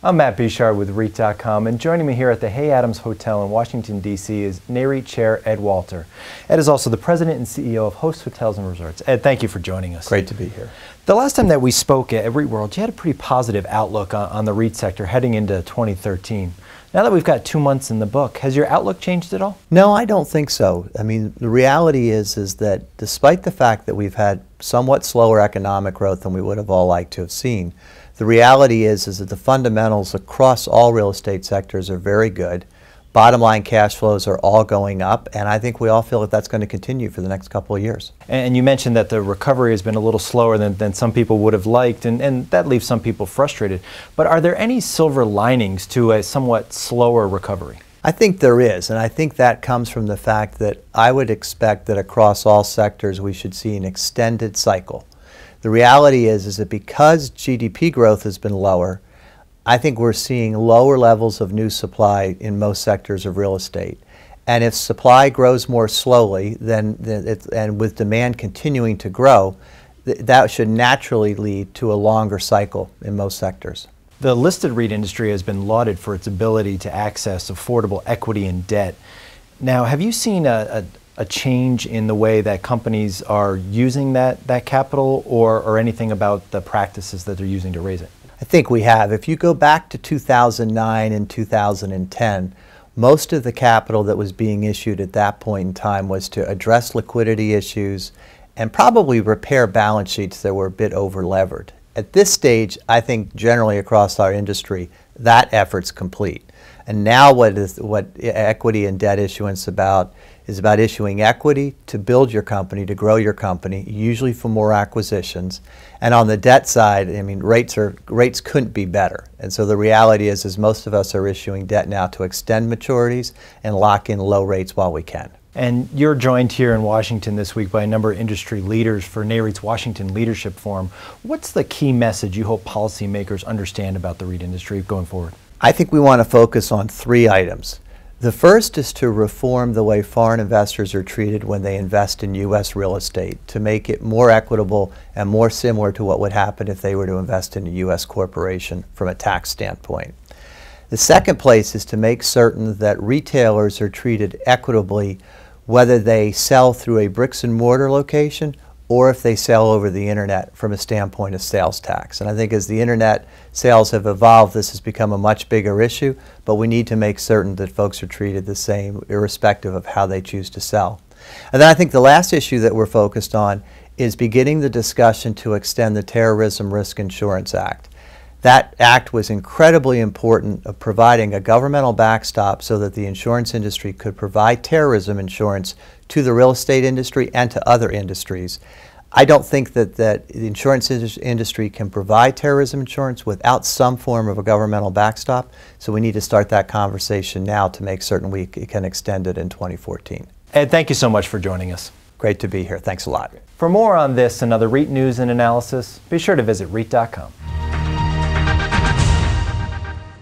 I'm Matt Bouchard with REIT.com, and joining me here at the Hay Adams Hotel in Washington, D.C. is NAREIT Chair Ed Walter. Ed is also the President and CEO of Host Hotels and Resorts. Ed, thank you for joining us. Great to be here. The last time that we spoke at REIT World, you had a pretty positive outlook on the REIT sector heading into 2013. Now that we've got 2 months in the book, has your outlook changed at all? No, I don't think so. I mean, the reality is that despite the fact that we've had somewhat slower economic growth than we would have all liked to have seen, the reality is that the fundamentals across all real estate sectors are very good. Bottom line cash flows are all going up, and I think we all feel that that's going to continue for the next couple of years. And you mentioned that the recovery has been a little slower than some people would have liked, and that leaves some people frustrated. But are there any silver linings to a somewhat slower recovery? I think there is, and I think that comes from the fact that I would expect that across all sectors we should see an extended cycle. The reality is that because GDP growth has been lower, I think we're seeing lower levels of new supply in most sectors of real estate. And if supply grows more slowly, and with demand continuing to grow, that should naturally lead to a longer cycle in most sectors. The listed REIT industry has been lauded for its ability to access affordable equity and debt. Now, have you seen a change in the way that companies are using that capital, or anything about the practices that they're using to raise it? I think we have. If you go back to 2009 and 2010, most of the capital that was being issued at that point in time was to address liquidity issues and probably repair balance sheets that were a bit over-levered. At this stage, I think generally across our industry, that effort's complete. And now what equity and debt issuance is about issuing equity to build your company, to grow your company, usually for more acquisitions. And on the debt side, I mean, rates couldn't be better. And so the reality is most of us are issuing debt now to extend maturities and lock in low rates while we can. And you're joined here in Washington this week by a number of industry leaders for NAREIT's Washington Leadership Forum. What's the key message you hope policymakers understand about the REIT industry going forward? I think we want to focus on 3 items. The first is to reform the way foreign investors are treated when they invest in U.S. real estate, to make it more equitable and more similar to what would happen if they were to invest in a U.S. corporation from a tax standpoint. The second place is to make certain that retailers are treated equitably whether they sell through a bricks and mortar location or if they sell over the internet from a standpoint of sales tax. And I think as the internet sales have evolved, this has become a much bigger issue, but we need to make certain that folks are treated the same irrespective of how they choose to sell. And then I think the last issue that we're focused on is beginning the discussion to extend the Terrorism Risk Insurance Act. That act was incredibly important of providing a governmental backstop so that the insurance industry could provide terrorism insurance to the real estate industry and to other industries. I don't think that the insurance industry can provide terrorism insurance without some form of a governmental backstop, so we need to start that conversation now to make certain we can extend it in 2014. Ed, thank you so much for joining us. Great to be here. Thanks a lot. For more on this and other REIT news and analysis, be sure to visit REIT.com.